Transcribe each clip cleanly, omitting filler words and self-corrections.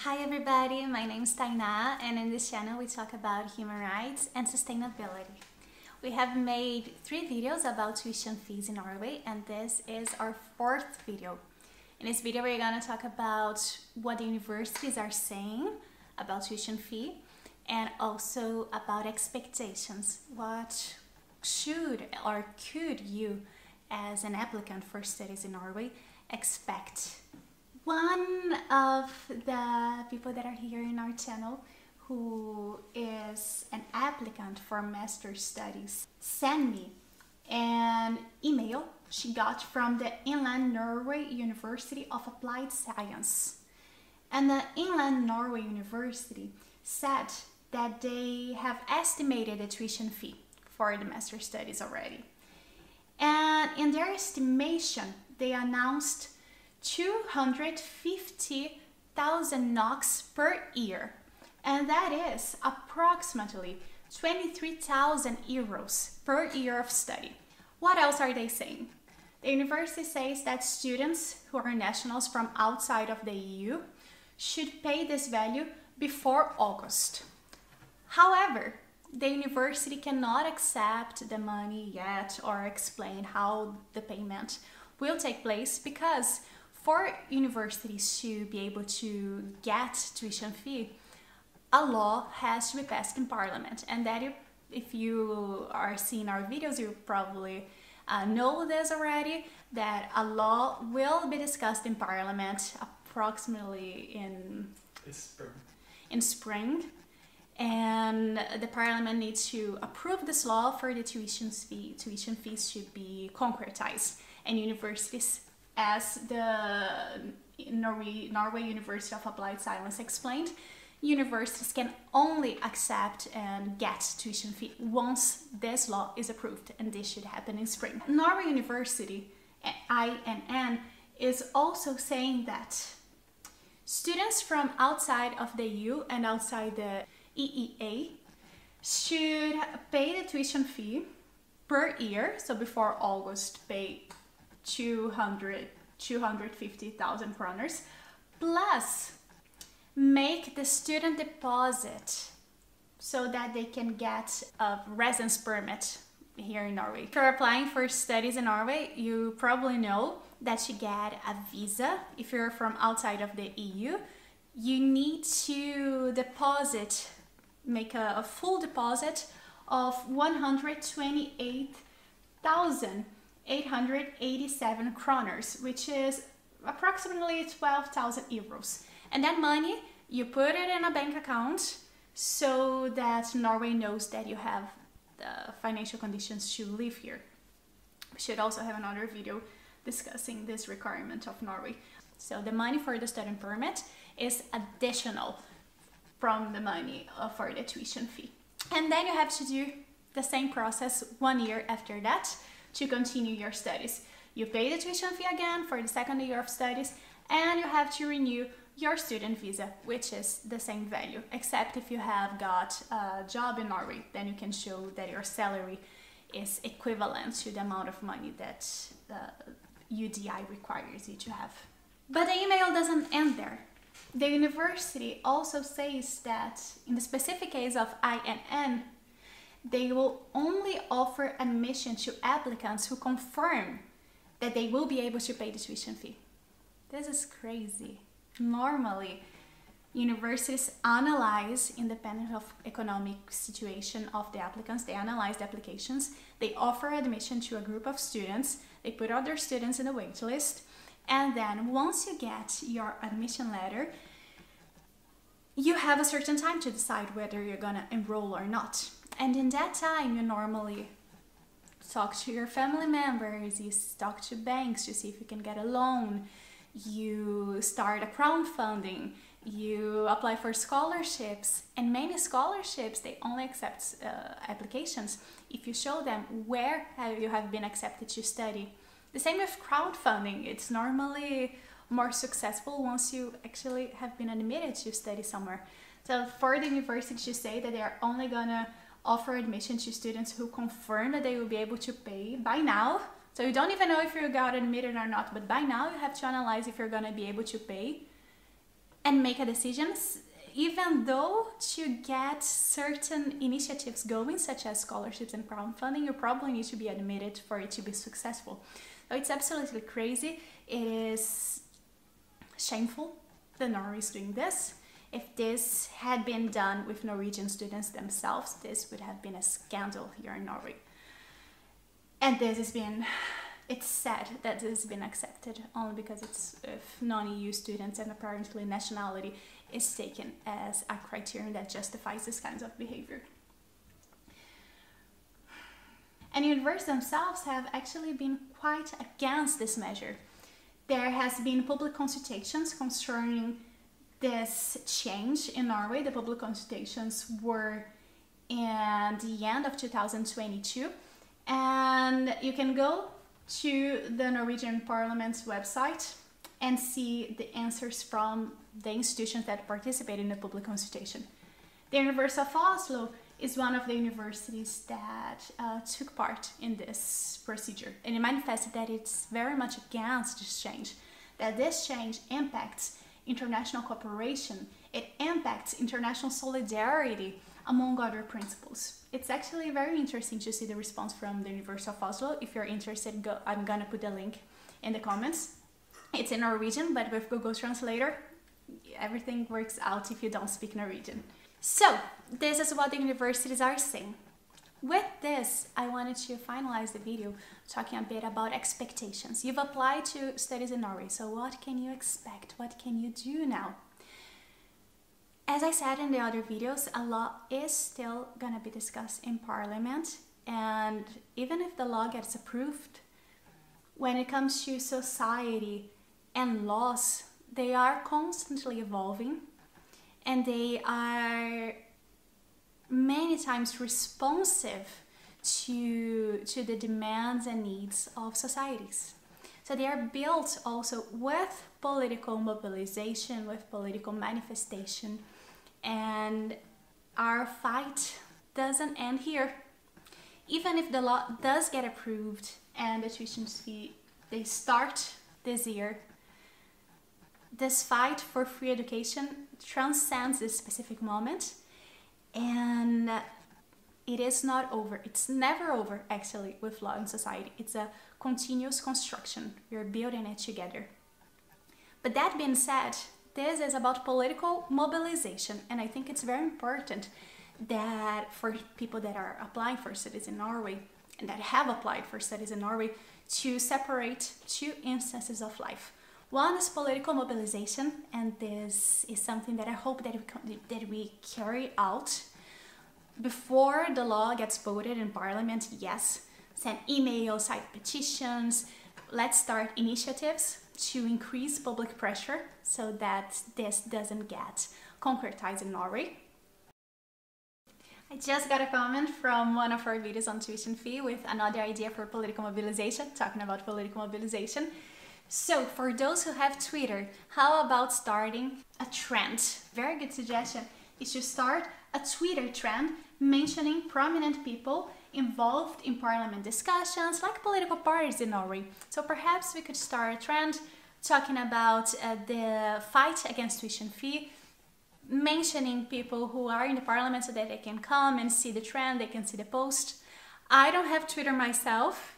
Hi everybody, my name is Tainá, and in this channel we talk about human rights and sustainability. We have made 3 videos about tuition fees in Norway, and this is our 4th video. In this video we're going to talk about what the universities are saying about tuition fee and also about expectations. What should or could you as an applicant for studies in Norway expect? One of the people that are here in our channel who is an applicant for master's studies sent me an email she got from the Inland Norway University of Applied Science. And the Inland Norway University said that they have estimated the tuition fee for the master's studies already. And in their estimation, they announced 250,000 NOK per year, and that is approximately 23,000 euros per year of study. What else are they saying? The university says that students who are nationals from outside of the EU should pay this value before August. However, the university cannot accept the money yet or explain how the payment will take place, because for universities to be able to get tuition fee, a law has to be passed in Parliament. And that if you are seeing our videos, you probably know this already, that a law will be discussed in Parliament approximately in spring. And the Parliament needs to approve this law for the tuition fees to be concretized. And universities, as the Norway University of Applied Science explained, universities can only accept and get tuition fee once this law is approved, and this should happen in spring. Norway University, INN, is also saying that students from outside of the EU and outside the EEA should pay the tuition fee per year, so before August pay 250,000 kroners, plus make the student deposit so that they can get a residence permit here in Norway. If you're applying for studies in Norway, you probably know that you get a visa. If you're from outside of the EU, you need to make a full deposit of 128,887 kroners, which is approximately 12,000 euros. And that money, you put it in a bank account so that Norway knows that you have the financial conditions to live here. We should also have another video discussing this requirement of Norway. So the money for the student permit is additional from the money for the tuition fee. And then you have to do the same process 1 year after that to continue your studies. You pay the tuition fee again for the 2nd year of studies, and you have to renew your student visa, which is the same value, except if you have got a job in Norway, then you can show that your salary is equivalent to the amount of money that the UDI requires you to have. But the email doesn't end there. The university also says that in the specific case of INN, they will only offer admission to applicants who confirm that they will be able to pay the tuition fee. This is crazy. Normally, universities analyze, independent of economic situation of the applicants, they analyze the applications, they offer admission to a group of students, they put other students in the wait list, and then once you get your admission letter, you have a certain time to decide whether you're gonna enroll or not. And in that time, you normally talk to your family members, you talk to banks to see if you can get a loan, you start a crowdfunding, you apply for scholarships, and many scholarships, they only accept applications if you show them where you have been accepted to study. The same with crowdfunding, it's normally more successful once you actually have been admitted to study somewhere. So for the university to say that they are only gonna offer admission to students who confirm that they will be able to pay by now, so you don't even know if you got admitted or not, but by now you have to analyze if you're gonna be able to pay. and make a decision, even though to get certain initiatives going, such as scholarships and crowdfunding, you probably need to be admitted for it to be successful. So it's absolutely crazy. It is shameful that Norway is doing this. If this had been done with Norwegian students themselves, this would have been a scandal here in Norway. And this has been, it's sad that this has been accepted only because it's non-EU students, and apparently nationality is taken as a criterion that justifies this kinds of behavior. And universities themselves have actually been quite against this measure. There has been public consultations concerning this change in Norway. The public consultations were in the end of 2022, and you can go to the Norwegian Parliament's website and see the answers from the institutions that participated in the public consultation. The University of Oslo is one of the universities that took part in this procedure, and it manifested that it's very much against this change, that this change impacts international cooperation, it impacts international solidarity, among other principles. It's actually very interesting to see the response from the University of Oslo. If you're interested, I'm gonna put the link in the comments. It's in Norwegian, but with Google Translator, everything works out if you don't speak Norwegian. So, this is what the universities are saying. With this, I wanted to finalize the video talking a bit about expectations. You've applied to studies in Norway, so what can you expect? What can you do now? As I said in the other videos, a law is still going to be discussed in Parliament, and even if the law gets approved, when it comes to society and laws, they are constantly evolving, and they are many times responsive to the demands and needs of societies. So they are built also with political mobilization, with political manifestation, and our fight doesn't end here. Even if the law does get approved and the tuition fee, they start this year, this fight for free education transcends this specific moment, and it is not over. It's never over, actually, with law and society. It's a continuous construction. We're building it together. But that being said, this is about political mobilization, and I think it's very important that for people that are applying for studies in Norway and that have applied for studies in Norway, to separate two instances of life. One is political mobilization, and this is something that I hope that we carry out before the law gets voted in Parliament. Yes, send emails, cite petitions, let's start initiatives to increase public pressure so that this doesn't get concretized in Norway. I just got a comment from one of our videos on tuition fee with another idea for political mobilization, talking about political mobilization. So for those who have Twitter, how about starting a trend? Very good suggestion is to start a Twitter trend mentioning prominent people involved in parliament discussions, like political parties in Norway. So perhaps we could start a trend talking about the fight against tuition fee, mentioning people who are in the parliament so that they can come and see the trend, they can see the post. I don't have Twitter myself.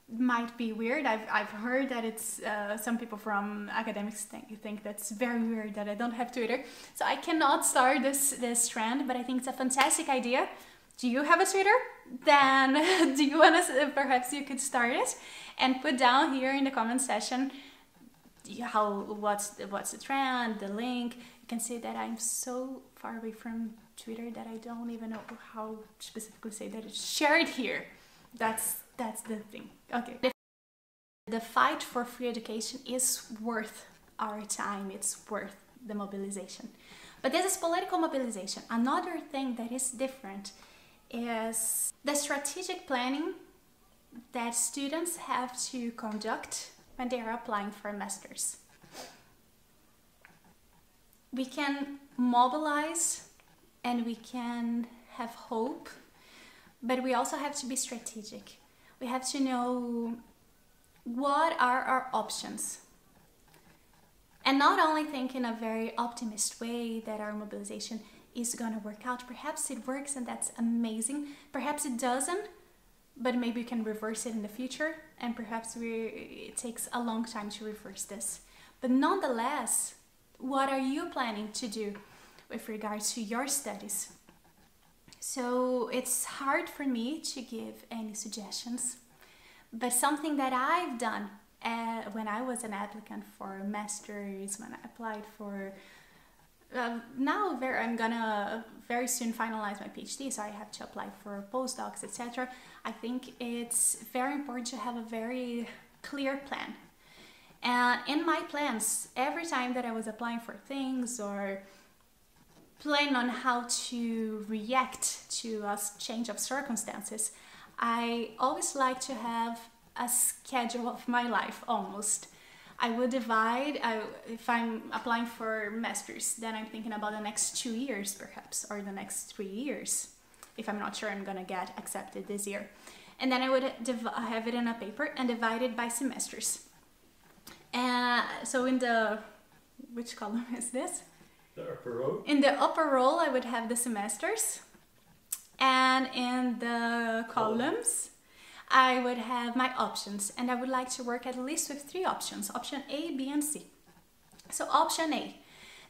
Might be weird. I've heard that it's some people from academics think that's very weird that I don't have Twitter. So I cannot start this trend, but I think it's a fantastic idea. Do you have a Twitter? Then do you want to, perhaps you could start it and put down here in the comment section what's the trend, the link. You can see that I'm so far away from Twitter that I don't even know how to specifically say that it's shared here. That's the thing. Okay. The fight for free education is worth our time. It's worth the mobilization. But this is political mobilization. Another thing that is different is the strategic planning that students have to conduct when they are applying for a master's. We can mobilize and we can have hope, but we also have to be strategic. We have to know what are our options. And not only think in a very optimist way that our mobilization is gonna work out. Perhaps it works and that's amazing. Perhaps it doesn't, but maybe we can reverse it in the future, and perhaps it takes a long time to reverse this. But nonetheless, what are you planning to do with regards to your studies? So it's hard for me to give any suggestions, but something that I've done when I was an applicant for masters, when I applied for I'm gonna very soon finalize my PhD, so I have to apply for postdocs, etc. I think it's very important to have a very clear plan. And in my plans, every time that I was applying for things or plan on how to react to a change of circumstances, I always like to have a schedule of my life almost. I would divide, if I'm applying for masters, then I'm thinking about the next 2 years perhaps, or the next 3 years, if I'm not sure I'm gonna get accepted this year. And then I would have it in a paper and divide it by semesters. So in the, which column is this? The upper row? In the upper row I would have the semesters, and in the columns I would have my options, and I would like to work at least with 3 options, option A, B, and C. So option A,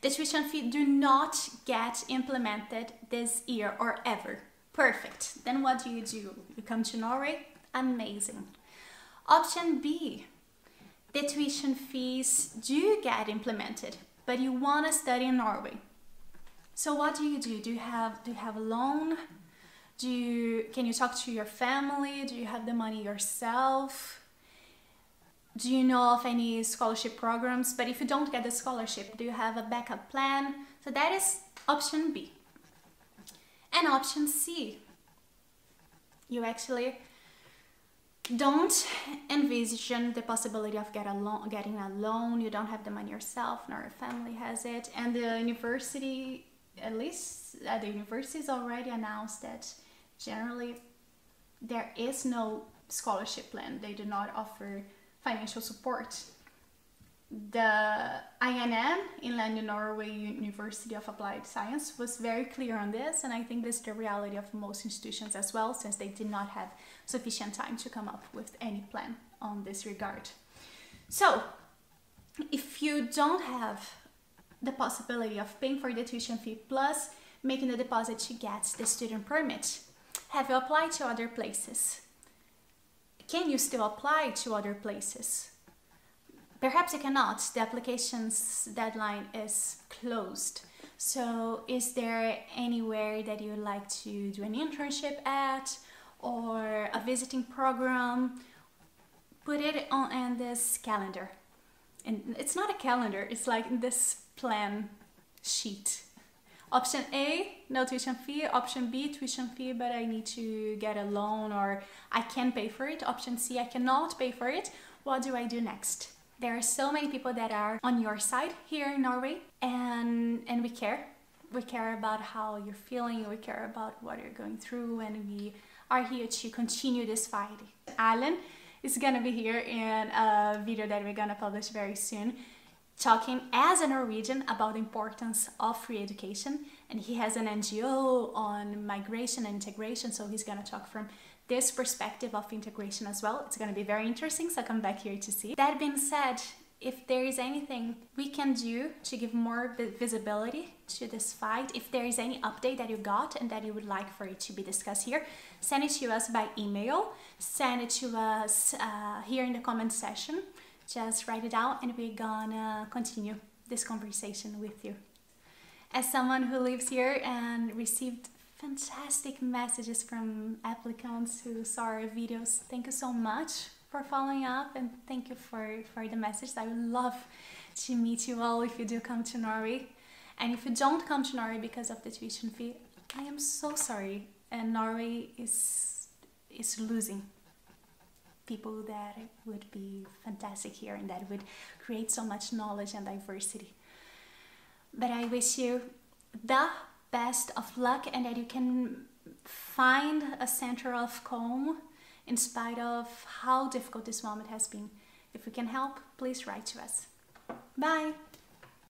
the tuition fee do not get implemented this year or ever. Perfect. Then what do? You come to Norway? Amazing. Option B, the tuition fees do get implemented, but you want to study in Norway. So what do? Do you have a loan? Can you talk to your family? Do you have the money yourself? Do you know of any scholarship programs? But if you don't get the scholarship, do you have a backup plan? So that is option B. And option C, you actually don't envision the possibility of getting a loan. You don't have the money yourself, nor your family has it. And the university, at least the universities already announced that generally there is no scholarship plan. They do not offer financial support. The INN, Inland Norway University of Applied Science, was very clear on this, and I think this is the reality of most institutions as well, since they did not have sufficient time to come up with any plan on this regard. So if you don't have the possibility of paying for the tuition fee plus making the deposit to get the student permit, have you applied to other places? Can you still apply to other places? Perhaps you cannot. The application's deadline is closed. So is there anywhere that you would like to do an internship at, or a visiting program? Put it on this calendar. And it's not a calendar, it's like this plan sheet. Option A, no tuition fee. Option B, tuition fee, but I need to get a loan, or I can pay for it. Option C, I cannot pay for it. What do I do next? There are so many people that are on your side here in Norway, and we care. We care about how you're feeling, we care about what you're going through, and we are here to continue this fight. Alan is gonna be here in a video that we're gonna publish very soon, talking as a Norwegian about the importance of free education, and he has an NGO on migration and integration, so he's gonna talk from this perspective of integration as well. It's gonna be very interesting, so come back here to see. That being said, if there is anything we can do to give more visibility to this fight, if there is any update that you got and that you would like for it to be discussed here, send it to us by email, send it to us here in the comment section. Just write it down and we're gonna continue this conversation with you. As someone who lives here and received fantastic messages from applicants who saw our videos, thank you so much for following up, and thank you for the message. I would love to meet you all if you do come to Norway. And if you don't come to Norway because of the tuition fee, I am so sorry. And Norway is losing people that would be fantastic here and that would create so much knowledge and diversity. But I wish you the best of luck, and that you can find a center of calm in spite of how difficult this moment has been. If we can help, please write to us. Bye!